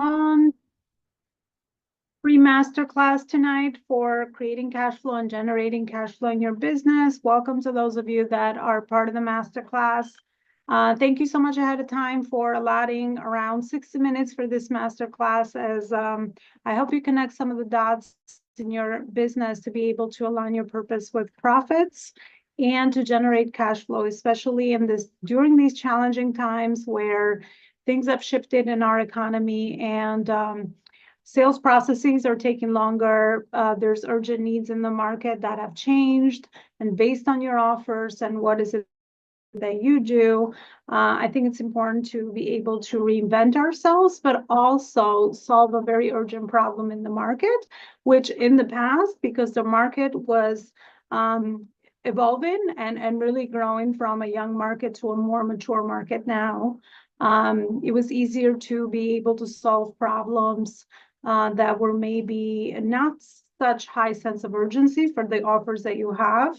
on. Free masterclass tonight for creating cash flow and generating cash flow in your business. Welcome to those of you that are part of the masterclass. Thank you so much ahead of time for allotting around 60 minutes for this masterclass, as I help you connect some of the dots in your business to be able to align your purpose with profits and to generate cash flow, especially during these challenging times where things have shifted in our economy and sales processes are taking longer. There's urgent needs in the market that have changed, and based on your offers and what is it that you do, I think it's important to be able to reinvent ourselves, but also solve a very urgent problem in the market, which in the past, because the market was evolving and really growing from a young market to a more mature market now, it was easier to be able to solve problems that were maybe not such high sense of urgency for the offers that you have.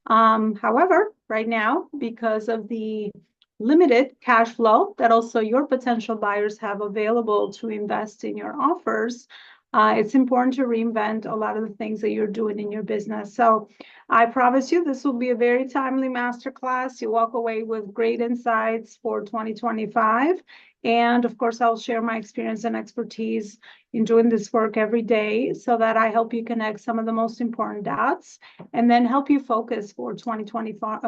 However, right now, because of the limited cash flow that also your potential buyers have available to invest in your offers, it's important to reinvent a lot of the things that you're doing in your business. So I promise you, this will be a very timely masterclass. You walk away with great insights for 2025. And of course, I'll share my experience and expertise in doing this work every day so that I help you connect some of the most important dots and then help you focus for 2025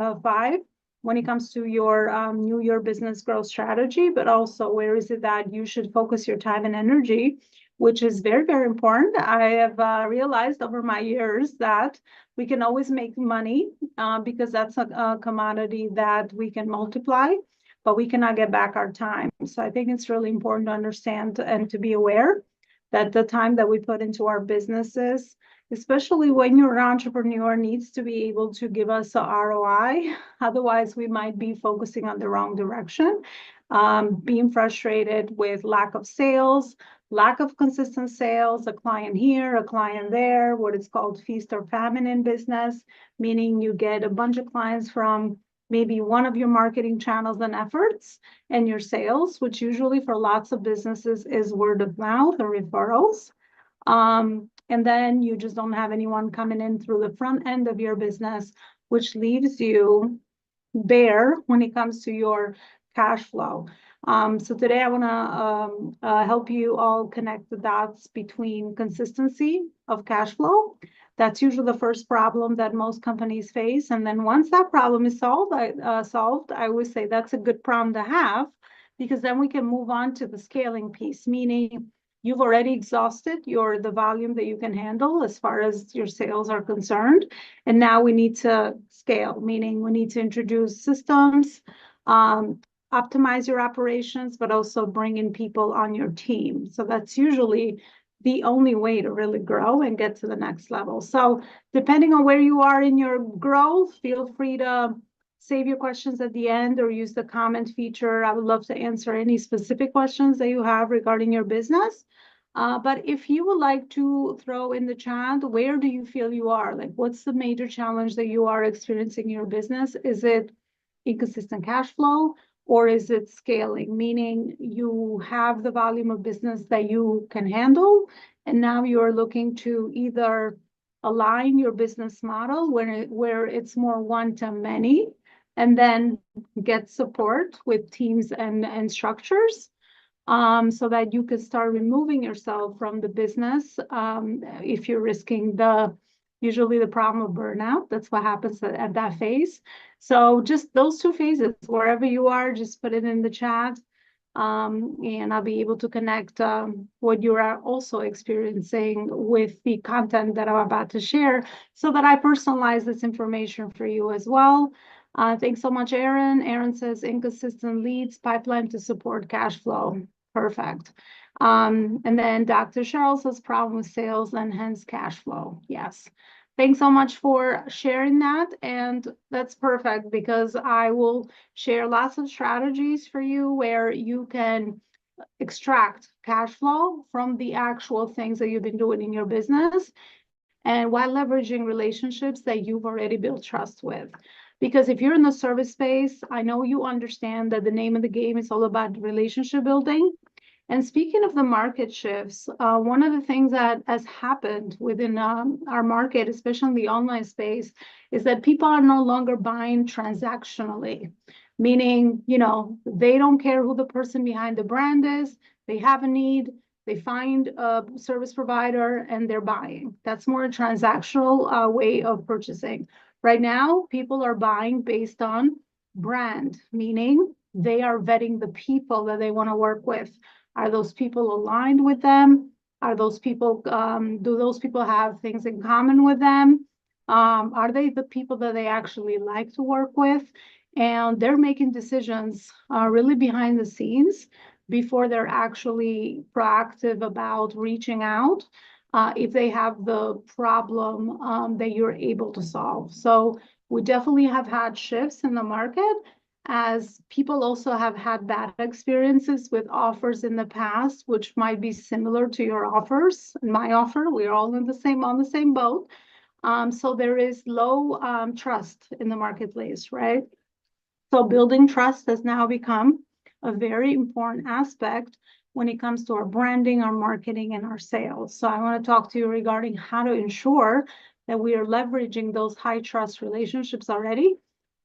when it comes to your new year business growth strategy, but also where is it that you should focus your time and energy, which is very, very important. I have realized over my years that we can always make money because that's a commodity that we can multiply, but we cannot get back our time. So I think it's really important to understand and to be aware that the time that we put into our businesses, especially when you're an entrepreneur, needs to be able to give us a ROI. Otherwise, we might be focusing on the wrong direction, being frustrated with lack of sales, lack of consistent sales, a client here, a client there, what is called feast or famine in business, meaning you get a bunch of clients from maybe one of your marketing channels and efforts and your sales, which usually for lots of businesses is word of mouth or referrals. And then you just don't have anyone coming in through the front end of your business, which leaves you bare when it comes to your cash flow. So today I want to help you all connect the dots between consistency of cash flow. That's usually the first problem that most companies face. And then once that problem is solved, I always say that's a good problem to have, because then we can move on to the scaling piece, meaning you've already exhausted the volume that you can handle as far as your sales are concerned. And now we need to scale, meaning we need to introduce systems, optimize your operations, but also bring in people on your team. So that's usually the only way to really grow and get to the next level. So depending on where you are in your growth, feel free to save your questions at the end or use the comment feature. I would love to answer any specific questions that you have regarding your business. But if you would like to throw in the chat, where do you feel you are? Like, what's the major challenge that you are experiencing in your business? Is it inconsistent cash flow? Or is it scaling, meaning you have the volume of business that you can handle, and now you're looking to either align your business model where it's more one-to-many, and then get support with teams and structures, so that you can start removing yourself from the business if you're risking usually the problem of burnout. That's what happens at that phase. So just those two phases, wherever you are, just put it in the chat, and I'll be able to connect what you are also experiencing with the content that I'm about to share, so that I personalize this information for you as well. Thanks so much, Aaron. Aaron says inconsistent leads, pipeline to support cash flow. Perfect. And then Dr. Cheryl says problem with sales and hence cash flow. Yes. Thanks so much for sharing that. And that's perfect, because I will share lots of strategies for you where you can extract cash flow from the actual things that you've been doing in your business, and while leveraging relationships that you've already built trust with. Because if you're in the service space, I know you understand that the name of the game is all about relationship building. And speaking of the market shifts, one of the things that has happened within our market, especially in the online space, is that people are no longer buying transactionally, meaning, they don't care who the person behind the brand is. They have a need, they find a service provider, and they're buying. That's more a transactional way of purchasing. Right now, people are buying based on brand, meaning they are vetting the people that they want to work with. Are those people aligned with them? Are those people, do those people have things in common with them? Are they the people that they actually like to work with? And they're making decisions really behind the scenes before they're actually proactive about reaching out if they have the problem that you're able to solve. So we definitely have had shifts in the market, as people also have had bad experiences with offers in the past, which might be similar to your offers and my offer. We're all on the same boat. So there is low trust in the marketplace, right? So building trust has now become a very important aspect when it comes to our branding, our marketing, and our sales. So I want to talk to you regarding how to ensure that we are leveraging those high trust relationships already,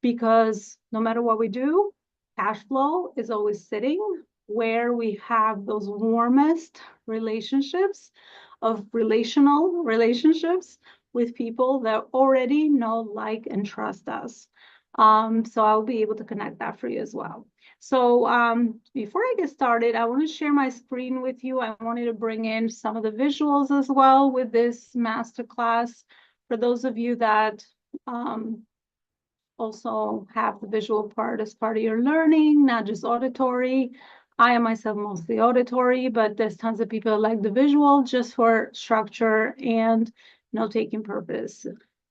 because no matter what we do, cash flow is always sitting where we have those warmest relationships of relational relationships with people that already know, like, and trust us. So I'll be able to connect that for you as well. So before I get started, I want to share my screen with you. I wanted to bring in some of the visuals as well with this masterclass for those of you that also have the visual part as part of your learning, not just auditory. I am myself mostly auditory, but there's tons of people that like the visual just for structure and note-taking purposes,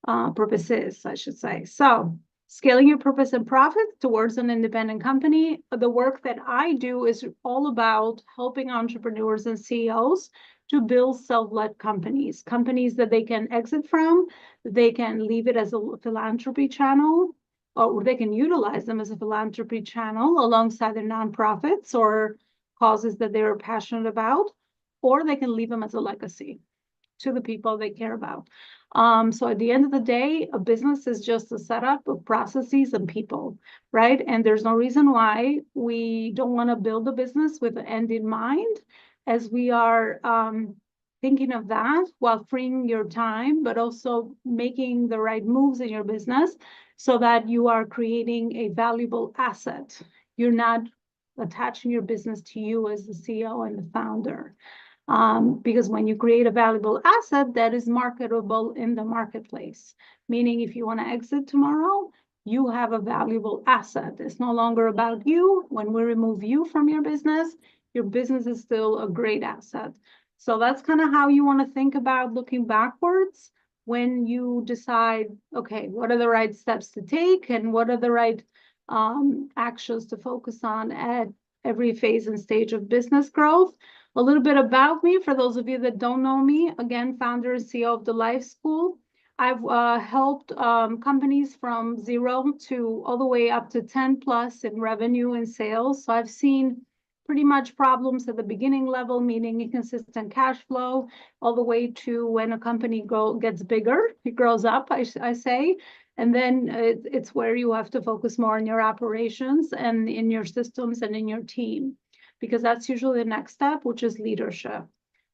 I should say. So scaling your purpose and profit towards an independent company. The work that I do is all about helping entrepreneurs and CEOs to build self-led companies that they can exit from, they can leave it as a philanthropy channel, or they can utilize them as a philanthropy channel alongside their nonprofits or causes that they're passionate about, or they can leave them as a legacy to the people they care about. So at the end of the day, a business is just a setup of processes and people, right? And there's no reason why we don't want to build a business with an end in mind, as we are thinking of that while freeing your time, but also making the right moves in your business so that you are creating a valuable asset. You're not attaching your business to you as the CEO and the founder. Because when you create a valuable asset that is marketable in the marketplace, meaning if you want to exit tomorrow, you have a valuable asset. It's no longer about you. When we remove you from your business is still a great asset. So that's kind of how you want to think about looking backwards when you decide, okay, what are the right steps to take and what are the right actions to focus on at every phase and stage of business growth. A little bit about me, for those of you that don't know me, again, founder and CEO of the Life School. I've helped companies from 0 to all the way up to 10 plus in revenue and sales. So I've seen pretty much problems at the beginning level, meaning inconsistent cash flow, all the way to when a company gets bigger, it grows up, I say. And then it's where you have to focus more on your operations and in your systems and in your team, because that's usually the next step, which is leadership.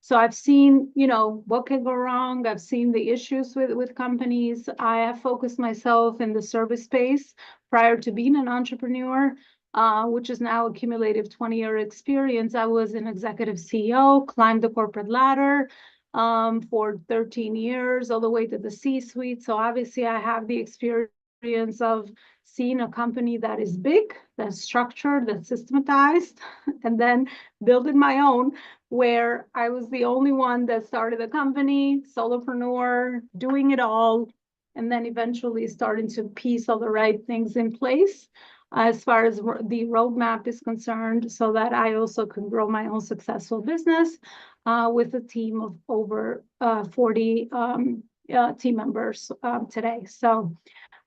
So I've seen, what can go wrong. I've seen the issues with companies. I have focused myself in the service space prior to being an entrepreneur, which is now a cumulative 20-year experience. I was an executive CEO, climbed the corporate ladder for 13 years, all the way to the C-suite. So obviously I have the experience of seeing a company that is big, that's structured, that's systematized, and then building my own, where I was the only one that started a company, solopreneur, doing it all, and then eventually starting to piece all the right things in place as far as the roadmap is concerned, so that I also can grow my own successful business with a team of over 40 team members today. So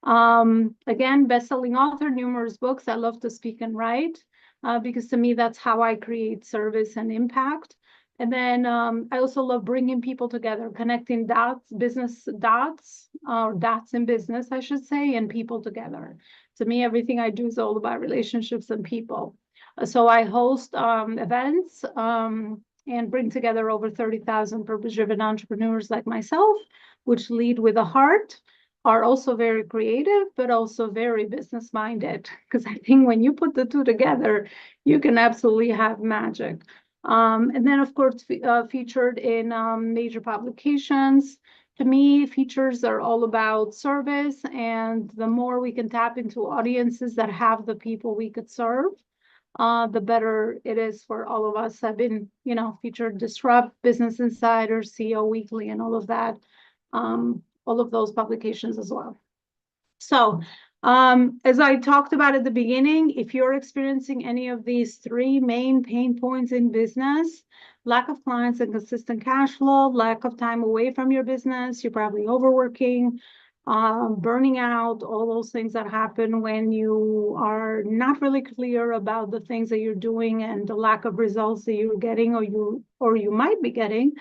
again, best-selling author, numerous books. I love to speak and write. because to me, that's how I create service and impact. And then I also love bringing people together, connecting dots, business dots, or dots in business, I should say, and people together. To me, everything I do is all about relationships and people. So I host events and bring together over 30,000 purpose-driven entrepreneurs like myself, which lead with a heart, are also very creative, but also very business minded. Because I think when you put the two together, you can absolutely have magic. And then, of course, featured in major publications. To me, features are all about service, and the more we can tap into audiences that have the people we could serve, the better it is for all of us. I've been, featured Disrupt, Business Insider, CEO Weekly, and all of that. All of those publications as well. So, as I talked about at the beginning, if you're experiencing any of these three main pain points in business, lack of clients and consistent cash flow, lack of time away from your business, you're probably overworking, burning out, all those things that happen when you are not really clear about the things that you're doing and the lack of results that you're getting or you might be getting,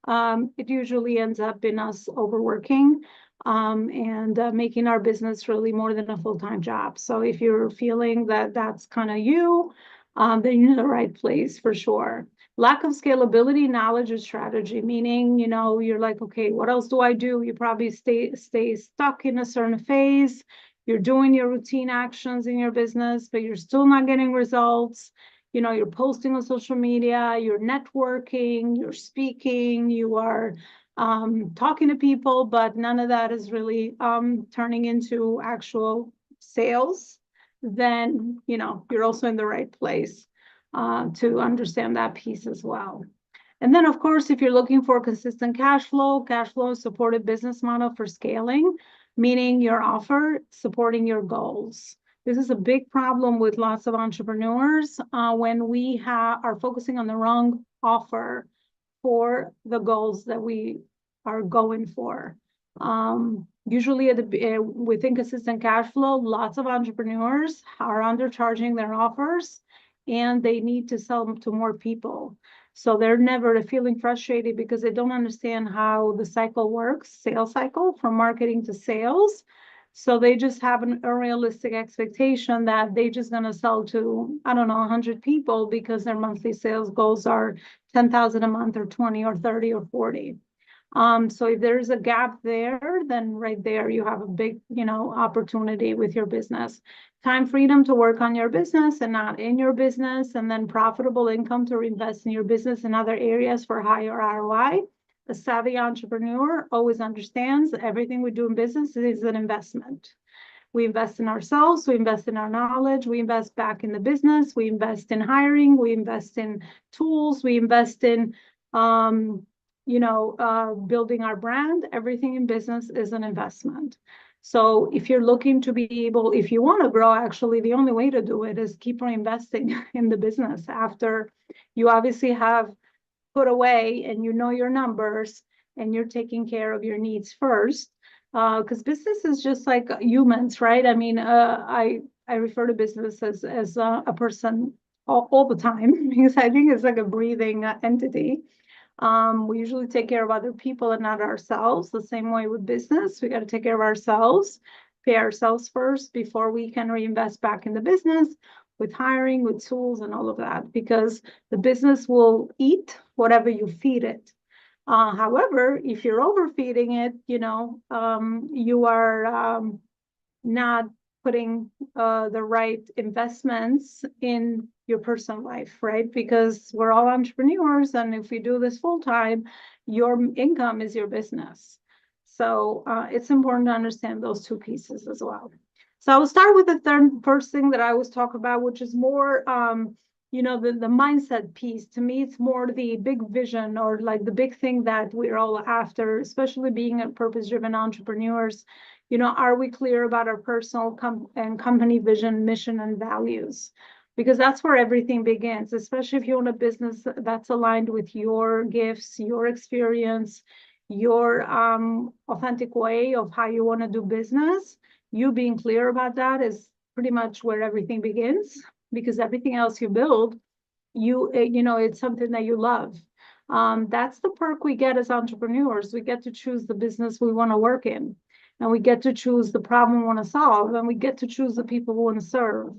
it usually ends up in us overworking and making our business really more than a full-time job. So if you're feeling that that's kind of you, then you're in the right place for sure. Lack of scalability, knowledge, or strategy, meaning, you're like, okay, what else do I do? You probably stay stuck in a certain phase. You're doing your routine actions in your business, but you're still not getting results. You're posting on social media, you're networking, you're speaking, you are talking to people, but none of that is really turning into actual sales. Then, you're also in the right place to understand that piece as well. And then, of course, if you're looking for consistent cash flow is supported business model for scaling, meaning your offer supporting your goals. This is a big problem with lots of entrepreneurs when we are focusing on the wrong offer for the goals that we are going for. Usually with inconsistent cash flow, lots of entrepreneurs are undercharging their offers and they need to sell them to more people. So they're never feeling frustrated because they don't understand how the cycle works, sales cycle from marketing to sales. So they just have an unrealistic expectation that they're just going to sell to, 100 people because their monthly sales goals are 10,000 a month or 20 or 30 or 40. So if there's a gap there, then right there you have a big, opportunity with your business. Time freedom to work on your business and not in your business, and then profitable income to reinvest in your business in other areas for higher ROI. A savvy entrepreneur always understands that everything we do in business is an investment. We invest in ourselves, we invest in our knowledge, we invest back in the business, we invest in hiring, we invest in tools, we invest in building our brand. Everything in business is an investment. So if you're looking to be able, if you want to grow, actually, the only way to do it is keep reinvesting in the business after you obviously have put away and your numbers and you're taking care of your needs first. Because business is just like humans, right? I mean, I refer to business as a person all the time because I think it's like a breathing entity. We usually take care of other people and not ourselves. The same way with business, we got to take care of ourselves, pay ourselves first before we can reinvest back in the business with hiring, with tools and all of that, because the business will eat whatever you feed it. However, if you're overfeeding it, you are not putting the right investments in your personal life, right? Because we're all entrepreneurs, and if you do this full time, your income is your business. So it's important to understand those two pieces as well. So I will start with the first thing that I always talk about, which is more, the mindset piece. To me, it's more the big vision or like the big thing that we're all after, especially being a purpose-driven entrepreneurs. Are we clear about our personal and company vision, mission, and values? Because that's where everything begins, especially if you own a business that's aligned with your gifts, your experience, your authentic way of how you want to do business. You being clear about that is pretty much where everything begins. because everything else you build, it's something that you love. That's the perk we get as entrepreneurs. We get to choose the business we want to work in, and we get to choose the problem we want to solve, and we get to choose the people we want to serve.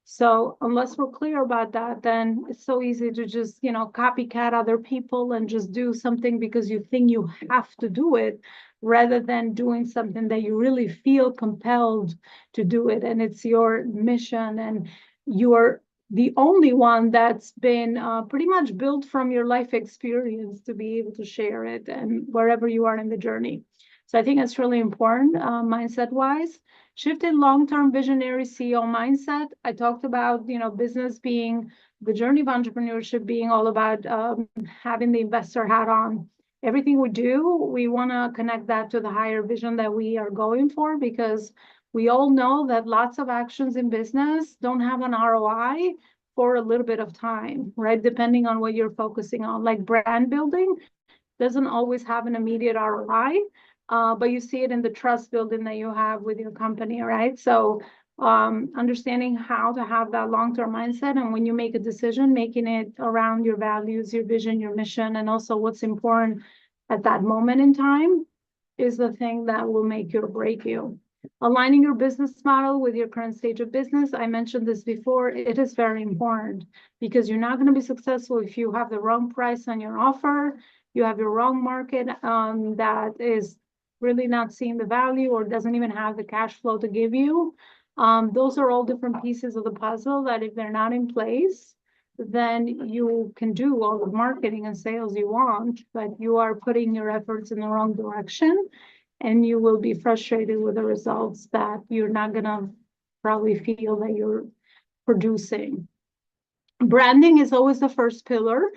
So unless we're clear about that, then it's so easy to just, copycat other people and just do something because you think you have to do it, rather than doing something that you really feel compelled to do it. And it's your mission, and you're the only one that's been pretty much built from your life experience to be able to share it and wherever you are in the journey. So I think it's really important, mindset wise. Shifted long-term visionary CEO mindset. I talked about, business being the journey of entrepreneurship being all about having the investor hat on. Everything we do, we want to connect that to the higher vision that we are going for, because we all know that lots of actions in business don't have an ROI for a little bit of time, right? Depending on what you're focusing on. Like brand building doesn't always have an immediate ROI, but you see it in the trust building that you have with your company, right? So understanding how to have that long-term mindset, and when you make a decision, making it around your values, your vision, your mission, and also what's important at that moment in time is the thing that will make you or break you. Aligning your business model with your current stage of business. I mentioned this before. It is very important, because you're not going to be successful if you have the wrong price on your offer, you have your wrong market that is really not seeing the value or doesn't even have the cash flow to give you. Those are all different pieces of the puzzle that if they're not in place, then you can do all the marketing and sales you want, but you are putting your efforts in the wrong direction, and you will be frustrated with the results that you're not going to probably feel that you're producing. Branding is always the first pillar,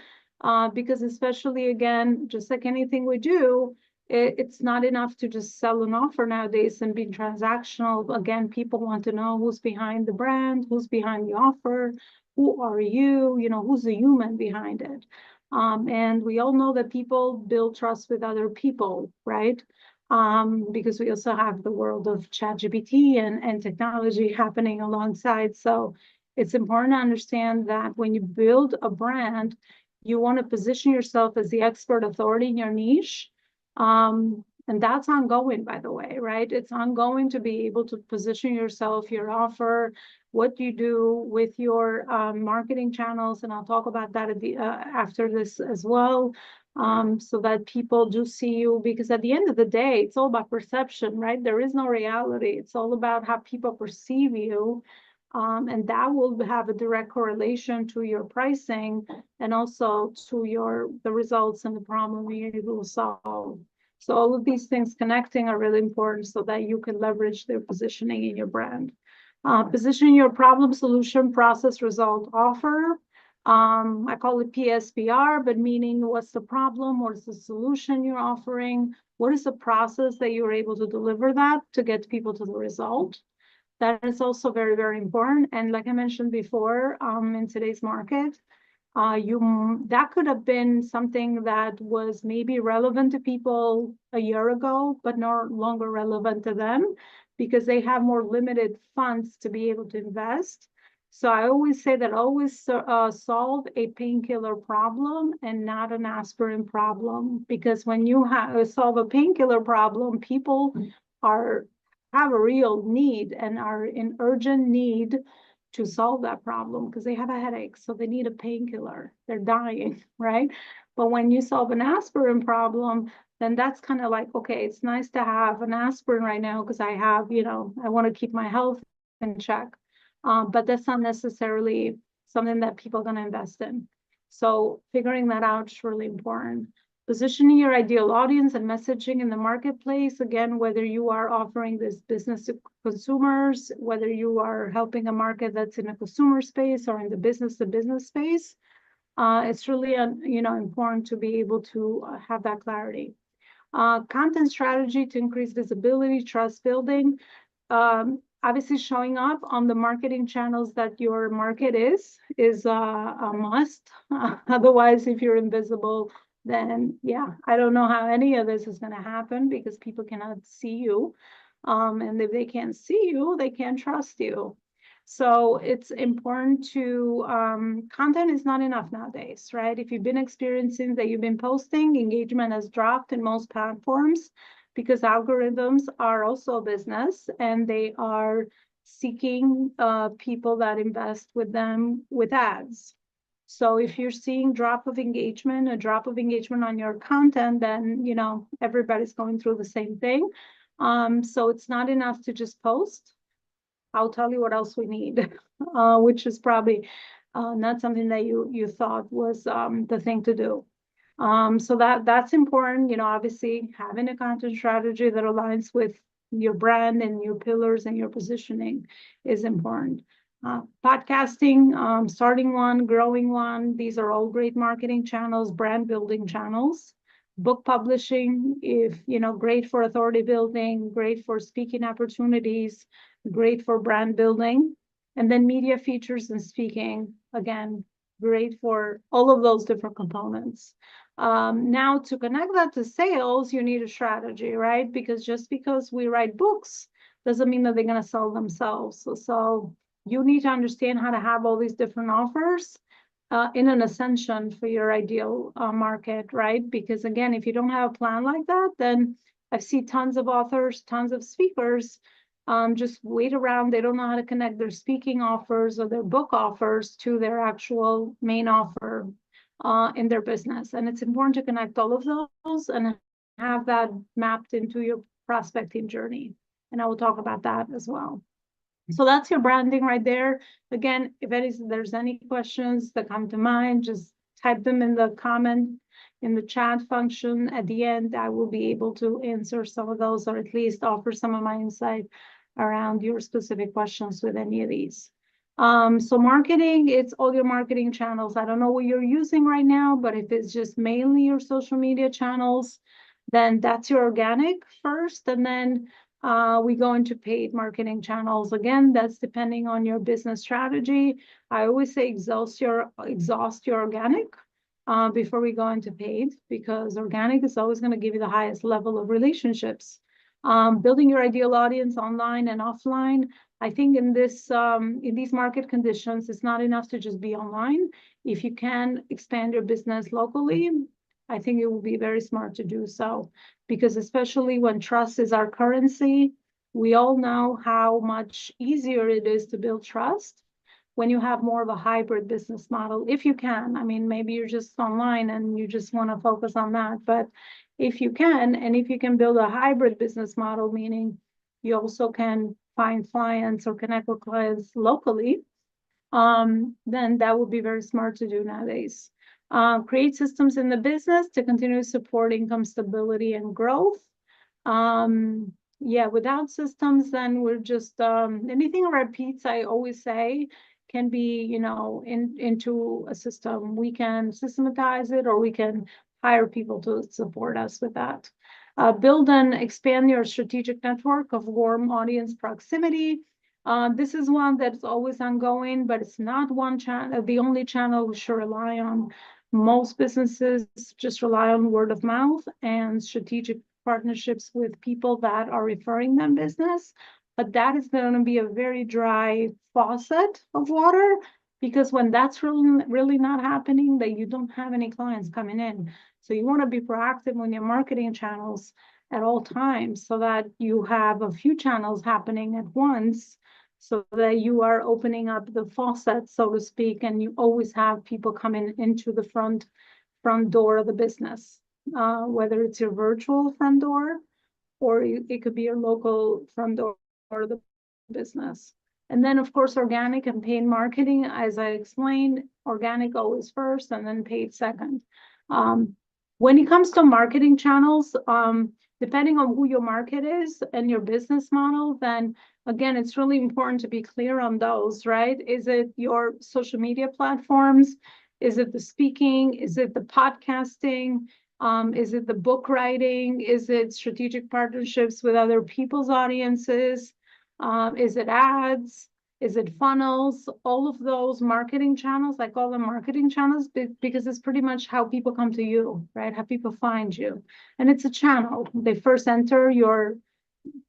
because especially, again, just like anything we do, it's not enough to just sell an offer nowadays and be transactional. Again, people want to know who's behind the brand, who's behind the offer, who are you, who's the human behind it. And we all know that people build trust with other people, right? Because we also have the world of ChatGPT and technology happening alongside. So it's important to understand that when you build a brand, you want to position yourself as the expert authority in your niche. And that's ongoing, by the way, right? It's ongoing to be able to position yourself, your offer, what you do with your marketing channels. And I'll talk about that after this as well, so that people do see you. Because at the end of the day, it's all about perception, right? There is no reality. It's all about how people perceive you. And that will have a direct correlation to your pricing and also to the results and the problem you're able to solve. So all of these things connecting are really important so that you can leverage their positioning in your brand. Positioning your problem, solution, process, result, offer. I call it PSPR, but meaning what's the problem, what's the solution you're offering, what is the process that you're able to deliver that to get people to the result. That is also very, very important. And like I mentioned before, in today's market, that could have been something that was maybe relevant to people a year ago, but no longer relevant to them because they have more limited funds to be able to invest. So I always say that always solve a painkiller problem and not an aspirin problem, because when you solve a painkiller problem, people have a real need and are in urgent need to solve that problem because they have a headache, so they need a painkiller. They're dying, right? But when you solve an aspirin problem, then that's kind of like, okay, it's nice to have an aspirin right now because I have, I want to keep my health in check. But that's not necessarily something that people are going to invest in. So figuring that out is really important. Positioning your ideal audience and messaging in the marketplace. Again, whether you are offering this business to consumers, whether you are helping a market that's in a consumer space or in the business to business space, it's really important to be able to have that clarity. Content strategy to increase visibility, trust building. Obviously, showing up on the marketing channels that your market is a must. Otherwise, if you're invisible, then yeah, I don't know how any of this is going to happen because people cannot see you. And if they can't see you, they can't trust you. So it's important to, content is not enough nowadays, right? If you've been experiencing that you've been posting, engagement has dropped in most platforms because algorithms are also a business and they are seeking people that invest with them with ads. So if you're seeing a drop of engagement on your content, then, everybody's going through the same thing. So it's not enough to just post. I'll tell you what else we need, which is probably not something that you thought was the thing to do. So that's important, obviously having a content strategy that aligns with your brand and your pillars and your positioning is important. Podcasting, starting one, growing one, these are all great marketing channels, brand building channels. Book publishing, great for authority building, great for speaking opportunities, great for brand building. And then media features and speaking, again, great for all of those different components. Now, to connect that to sales, you need a strategy, right? Because just because we write books doesn't mean that they're going to sell themselves. So you need to understand how to have all these different offers in an ascension for your ideal market, right? Because again, if you don't have a plan like that, then I've seen tons of authors, tons of speakers just wait around. They don't know how to connect their speaking offers or their book offers to their actual main offer in their business. And it's important to connect all of those and have that mapped into your prospecting journey. And I will talk about that as well. So that's your branding right there. Again, if there's any questions that come to mind, just type them in the comment, in the chat function. At the end, I will be able to answer some of those or at least offer some of my insight around your specific questions with any of these. So marketing, it's all your marketing channels. I don't know what you're using right now, but if it's just mainly your social media channels, then that's your organic first. And then we go into paid marketing channels. Again, that's depending on your business strategy. I always say exhaust your organic before we go into paid, because organic is always going to give you the highest level of relationships. Building your ideal audience online and offline. I think in these market conditions, it's not enough to just be online. If you can expand your business locally, I think it will be very smart to do so, because especially when trust is our currency, we all know how much easier it is to build trust when you have more of a hybrid business model, if you can. I mean, maybe you're just online and you just want to focus on that, but if you can, and if you can build a hybrid business model, meaning you also can find clients or connect with clients locally, then that would be very smart to do nowadays. Create systems in the business to continue to support income stability and growth. Yeah, without systems, then we're just anything repeats, I always say, can be, into a system. We can systematize it, or we can hire people to support us with that. Build and expand your strategic network of warm audience proximity. This is one that's always ongoing, but it's not one channel, the only channel we should rely on. Most businesses just rely on word of mouth and strategic partnerships with people that are referring them business. But that is going to be a very dry faucet of water, because when that's really not happening, that you don't have any clients coming in. So you want to be proactive on your marketing channels at all times, so that you have a few channels happening at once, so that you are opening up the faucet, so to speak, and you always have people coming into the front door of the business, whether it's your virtual front door, or it could be your local front door of the business. And then, of course, organic and paid marketing, as I explained, organic always first and then paid second. When it comes to marketing channels, depending on who your market is and your business model, then again, it's really important to be clear on those, right? Is it your social media platforms? Is it the speaking? Is it the podcasting? Is it the book writing? Is it strategic partnerships with other people's audiences? Is it ads? Is it funnels? All of those marketing channels, I call them marketing channels because it's pretty much how people come to you, right? How people find you. And it's a channel. They first enter your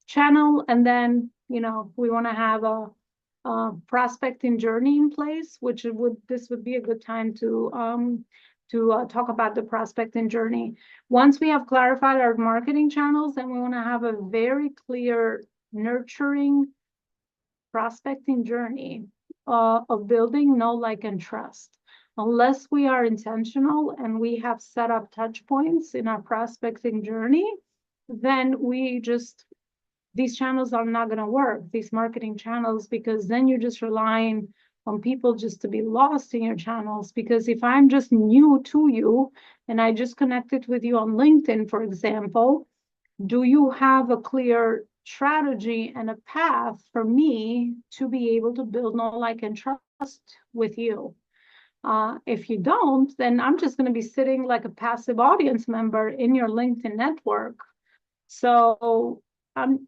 channel, and then, we want to have prospecting journey in place, this would be a good time to talk about the prospecting journey. Once we have clarified our marketing channels, then we want to have a very clear nurturing prospecting journey of building know, like, and trust. Unless we are intentional and we have set up touch points in our prospecting journey, then these channels are not going to work, these marketing channels, because then you're just relying on people just to be lost in your channels. Because if I'm just new to you and I just connected with you on LinkedIn, for example, do you have a clear strategy and a path for me to be able to build know, like, and trust with you? If you don't, then I'm just going to be sitting like a passive audience member in your LinkedIn network. So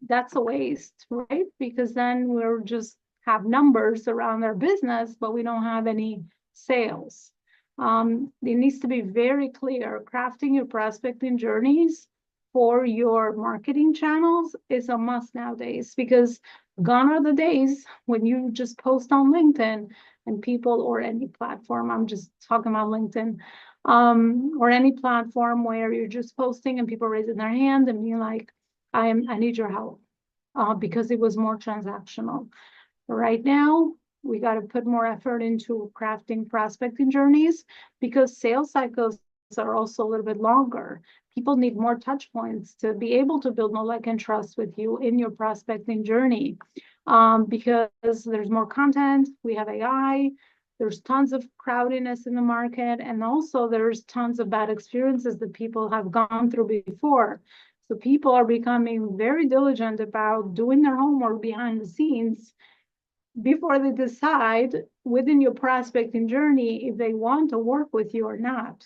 that's a waste, right? Because then we're just have numbers around our business, but we don't have any sales. It needs to be very clear. Crafting your prospecting journeys for your marketing channels is a must nowadays, because gone are the days when you just post on LinkedIn and people, or any platform, I'm just talking about LinkedIn, or any platform where you're just posting and people raising their hand and being like, I need your help, because it was more transactional. Right now, we got to put more effort into crafting prospecting journeys, because sales cycles are also a little bit longer. People need more touch points to be able to build know, like, and trust with you in your prospecting journey, because there's more content, we have AI, there's tons of crowdiness in the market, and also there's tons of bad experiences that people have gone through before. So people are becoming very diligent about doing their homework behind the scenes before they decide within your prospecting journey if they want to work with you or not.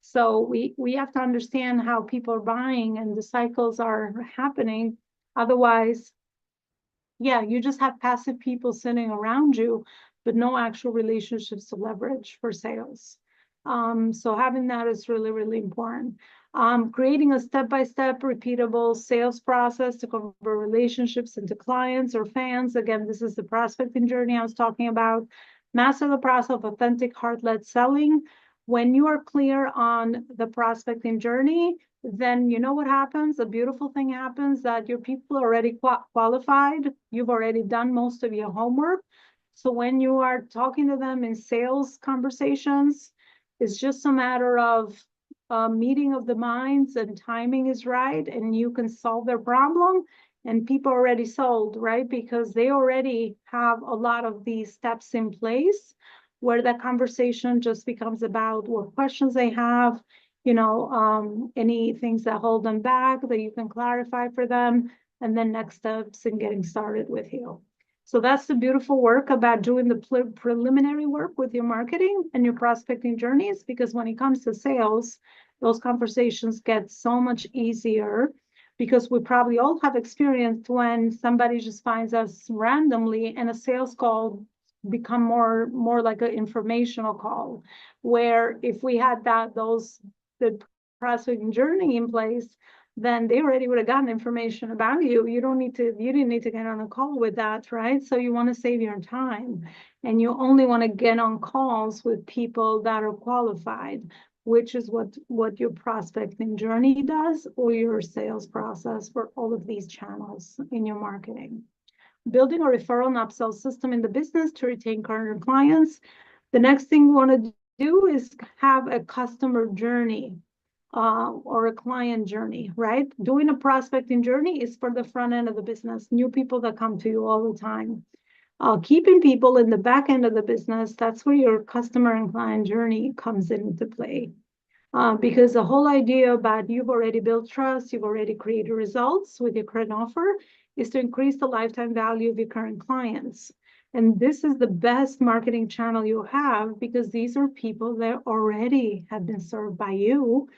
So we have to understand how people are buying and the cycles are happening. Otherwise, yeah, you just have passive people sitting around you, but no actual relationships to leverage for sales. So having that is really, really important. Creating a step-by-step repeatable sales process to convert relationships into clients or fans. Again, this is the prospecting journey I was talking about. Master the process of authentic heart-led selling. When you are clear on the prospecting journey, then you know what happens. A beautiful thing happens, that your people are already qualified. You've already done most of your homework. So when you are talking to them in sales conversations, it's just a matter of meeting of the minds, and timing is right, and you can solve their problem, and people are already sold, right? Because they already have a lot of these steps in place, where that conversation just becomes about what questions they have, any things that hold them back that you can clarify for them, and then next steps in getting started with you. So that's the beautiful work about doing the preliminary work with your marketing and your prospecting journeys, because when it comes to sales, those conversations get so much easier, because we probably all have experienced when somebody just finds us randomly and a sales call become more like an informational call, where if we had the prospecting journey in place, then they already would have gotten information about you. You didn't need to get on a call with that, right? So you want to save your time, and you only want to get on calls with people that are qualified, which is what your prospecting journey does, or your sales process for all of these channels in your marketing. Building a referral and upsell system in the business to retain current clients. The next thing we want to do is have a customer journey, or a client journey, right? Doing a prospecting journey is for the front end of the business, new people that come to you all the time. Keeping people in the back end of the business, that's where your customer and client journey comes into play. Because the whole idea about you've already built trust, you've already created results with your current offer, is to increase the lifetime value of your current clients. And this is the best marketing channel you have, because these are people that already have been served by you.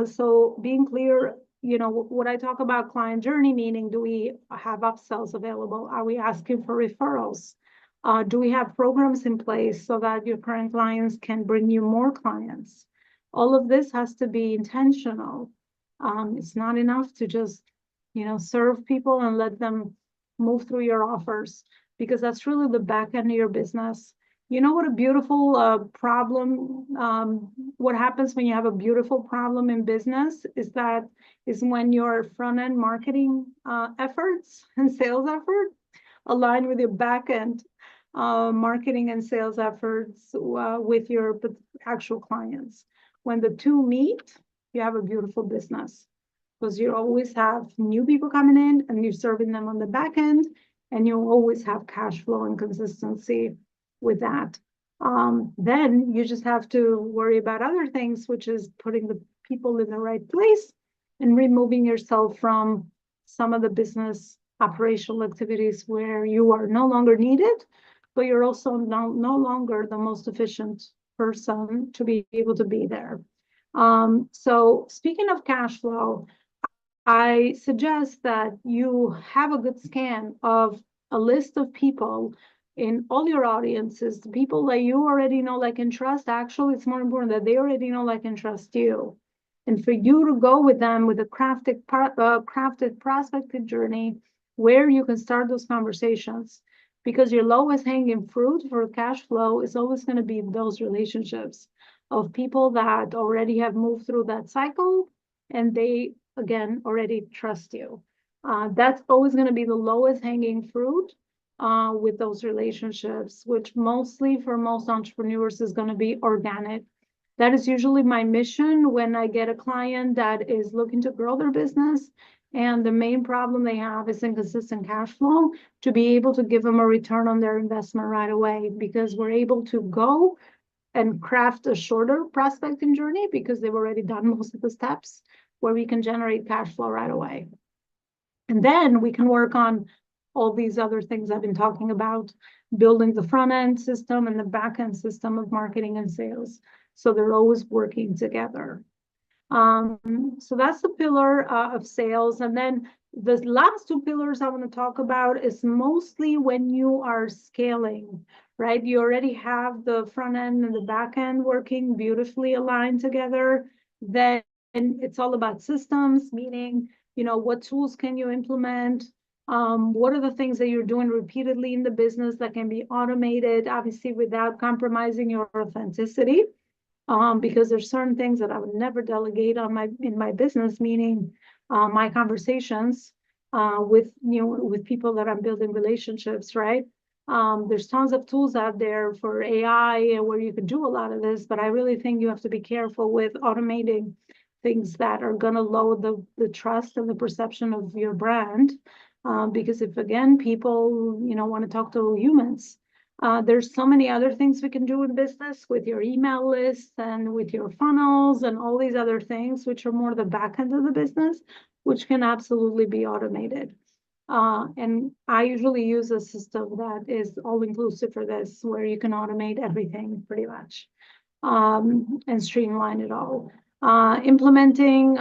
So being clear, what I talk about client journey, meaning, do we have upsells available? Are we asking for referrals? Do we have programs in place so that your current clients can bring you more clients? All of this has to be intentional. It's not enough to just, serve people and let them move through your offers, because that's really the back end of your business. You know what a beautiful problem, what happens when you have a beautiful problem in business is when your front end marketing efforts and sales efforts align with your back end marketing and sales efforts with your actual clients. When the two meet, you have a beautiful business because you always have new people coming in and you're serving them on the back end, and you always have cash flow and consistency with that. Then you just have to worry about other things, which is putting the people in the right place and removing yourself from some of the business operational activities where you are no longer needed, but you're also no longer the most efficient person to be able to be there. So speaking of cash flow, I suggest that you have a good scan of a list of people in all your audiences, the people that you already know, like, and trust. Actually, it's more important that they already know, like, and trust you. And for you to go with them with a crafted prospecting journey where you can start those conversations, because your lowest hanging fruit for cash flow is always going to be those relationships of people that already have moved through that cycle and they, again, already trust you. That's always going to be the lowest hanging fruit with those relationships, which mostly for most entrepreneurs is going to be organic. That is usually my mission when I get a client that is looking to grow their business and the main problem they have is inconsistent cash flow, to be able to give them a return on their investment right away, because we're able to go and craft a shorter prospecting journey because they've already done most of the steps where we can generate cash flow right away. And then we can work on all these other things I've been talking about, building the front end system and the back end system of marketing and sales. So they're always working together. So that's the pillar of sales. And then the last two pillars I want to talk about is mostly when you are scaling, right? You already have the front end and the back end working beautifully aligned together. Then it's all about systems, meaning, you know, what tools can you implement? What are the things that you're doing repeatedly in the business that can be automated, obviously without compromising your authenticity? Because there's certain things that I would never delegate in my business, meaning my conversations with people that I'm building relationships, right? There's tons of tools out there for AI where you can do a lot of this, but I really think you have to be careful with automating things that are going to lower the trust and the perception of your brand. Because if, again, people, want to talk to humans, there's so many other things we can do in business with your email list and with your funnels and all these other things, which are more the back end of the business, which can absolutely be automated. And I usually use a system that is all-inclusive for this, where you can automate everything pretty much and streamline it all. Implementing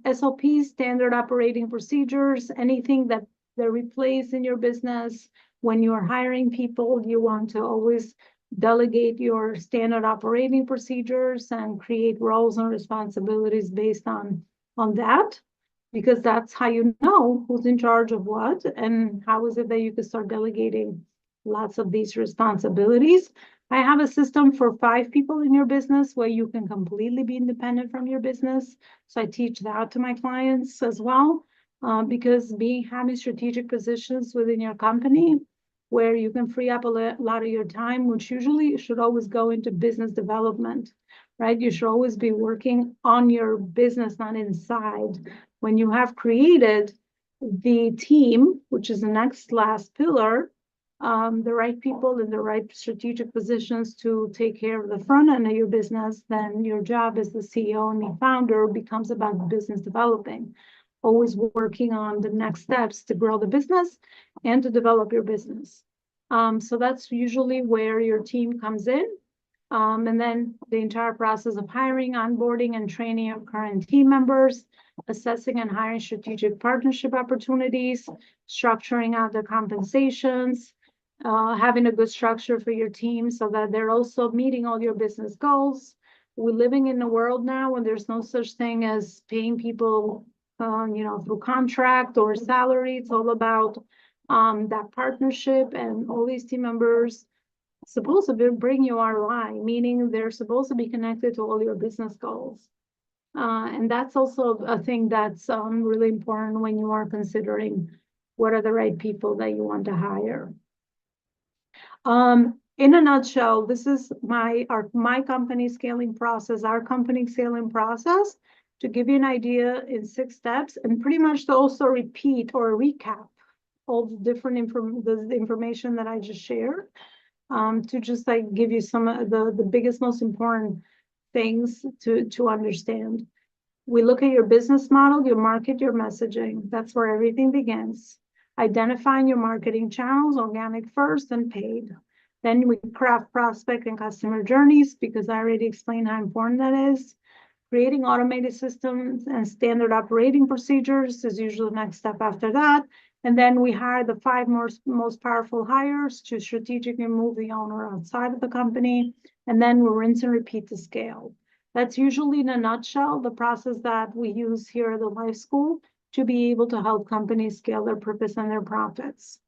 SOPs, standard operating procedures, anything that they replace in your business. When you're hiring people, you want to always delegate your standard operating procedures and create roles and responsibilities based on that, because that's how you know who's in charge of what, and how is it that you can start delegating lots of these responsibilities. I have a system for 5 people in your business where you can completely be independent from your business. So I teach that to my clients as well, because having strategic positions within your company where you can free up a lot of your time, which usually should always go into business development, right? You should always be working on your business, not inside. When you have created the team, which is the last pillar, the right people in the right strategic positions to take care of the front end of your business, then your job as the CEO and the founder becomes about business developing, always working on the next steps to grow the business and to develop your business. So that's usually where your team comes in. And then the entire process of hiring, onboarding, and training your current team members, assessing and hiring strategic partnership opportunities, structuring out their compensations, having a good structure for your team so that they're also meeting all your business goals. We're living in a world now when there's no such thing as paying people, through contract or salary. It's all about that partnership and all these team members supposed to bring you ROI, meaning they're supposed to be connected to all your business goals. And that's also a thing that's really important when you are considering what are the right people that you want to hire. In a nutshell, this is my company scaling process, our company scaling process, to give you an idea in 6 steps, and pretty much to also repeat or recap all the different information that I just shared, to just like give you some of the biggest, most important things to understand. We look at your business model, your market, your messaging. That's where everything begins. Identifying your marketing channels, organic first and paid. Then we craft prospect and customer journeys, because I already explained how important that is. Creating automated systems and standard operating procedures is usually the next step after that. And then we hire the 5 most powerful hires to strategically move the owner outside of the company. And then we rinse and repeat to scale. That's usually, in a nutshell, the process that we use here at the Life School to be able to help companies scale their purpose and their profits.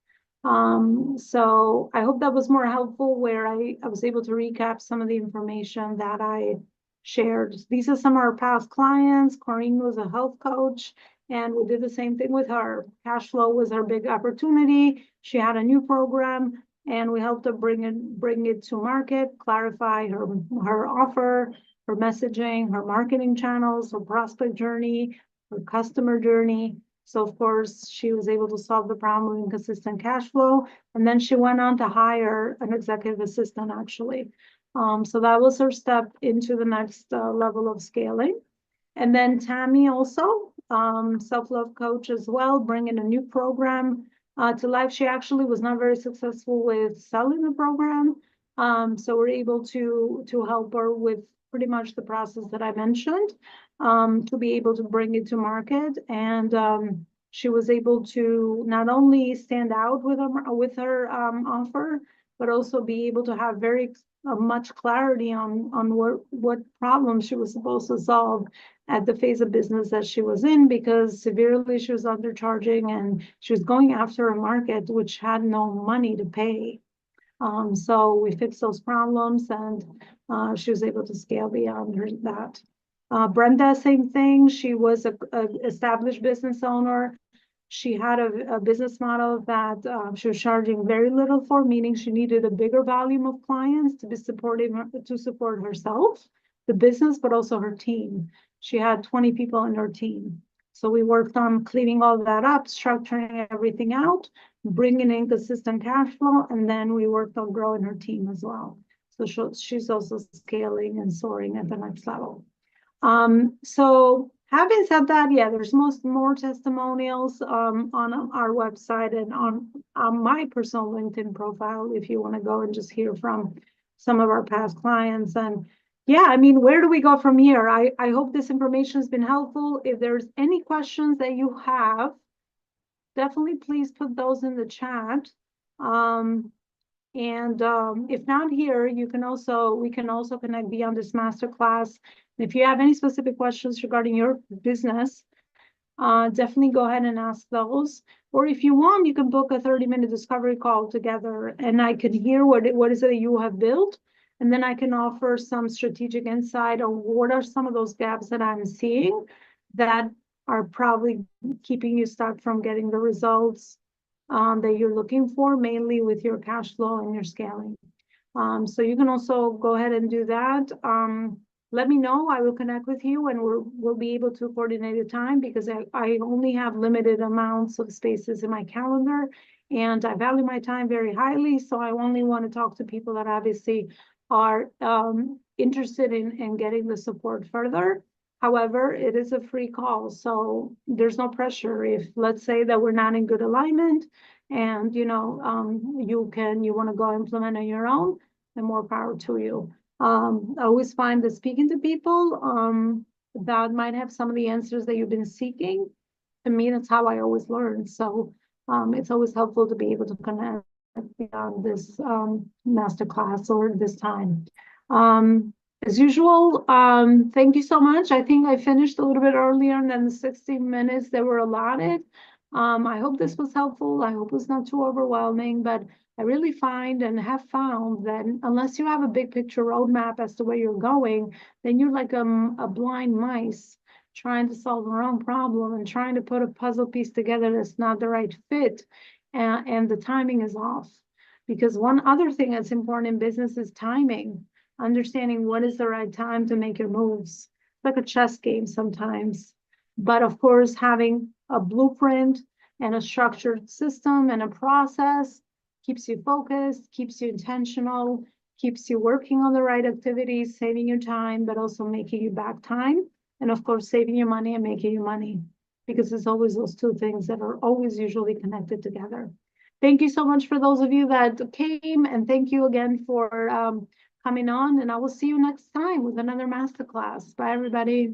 So I hope that was more helpful, where I was able to recap some of the information that I shared. These are some of our past clients. Corinne was a health coach, and we did the same thing with her. Cash flow was her big opportunity. She had a new program, and we helped her bring it to market, clarify her offer, her messaging, her marketing channels, her prospect journey, her customer journey. So of course, she was able to solve the problem with inconsistent cash flow. And then she went on to hire an executive assistant, actually. So that was her step into the next level of scaling. And then Tammy also, self-love coach as well, bringing a new program to life. She actually was not very successful with selling the program. So we're able to help her with pretty much the process that I mentioned, to be able to bring it to market. And she was able to not only stand out with her offer, but also be able to have very much clarity on what problems she was supposed to solve at the phase of business that she was in, because severely she was undercharging and she was going after a market which had no money to pay. So we fixed those problems, and she was able to scale beyond that. Brenda, same thing. She was a established business owner. She had a business model that she was charging very little for, meaning she needed a bigger volume of clients to be supportive, to support herself, the business, but also her team. She had 20 people in her team. So we worked on cleaning all that up, structuring everything out, bringing in consistent cash flow, and then we worked on growing her team as well. So she's also scaling and soaring at the next level. So having said that, yeah, there's more testimonials on our website and on my personal LinkedIn profile if you want to go and just hear from some of our past clients. And yeah, I mean, where do we go from here? I hope this information has been helpful. If there's any questions that you have, definitely please put those in the chat. If not here, we can also connect beyond this masterclass. If you have any specific questions regarding your business, definitely go ahead and ask those. Or if you want, you can book a 30-minute discovery call together, and I can hear what is it that you have built, and then I can offer some strategic insight on what are some of those gaps that I'm seeing that are probably keeping you stuck from getting the results that you're looking for, mainly with your cash flow and your scaling. So you can also go ahead and do that. Let me know. I will connect with you, and we'll be able to coordinate a time, because I only have limited amounts of spaces in my calendar, and I value my time very highly. So I only want to talk to people that obviously are interested in getting the support further. However, it is a free call, so there's no pressure. If, let's say, that we're not in good alignment, and you want to go implement on your own, then more power to you. I always find that speaking to people that might have some of the answers that you've been seeking, to me, that's how I always learn. So it's always helpful to be able to connect beyond this masterclass or this time. As usual, thank you so much. I think I finished a little bit earlier than the 60 minutes that were allotted. I hope this was helpful. I hope it's not too overwhelming, but I really find and have found that unless you have a big picture roadmap as to where you're going, then you're like a blind mice trying to solve the wrong problem and trying to put a puzzle piece together that's not the right fit, and the timing is off. Because one other thing that's important in business is timing, understanding what is the right time to make your moves. It's like a chess game sometimes. But of course, having a blueprint and a structured system and a process keeps you focused, keeps you intentional, keeps you working on the right activities, saving you time, but also making you back time. And of course, saving you money and making you money, because it's always those two things that are always usually connected together. Thank you so much for those of you that came, and thank you again for coming on. And I will see you next time with another masterclass. Bye, everybody.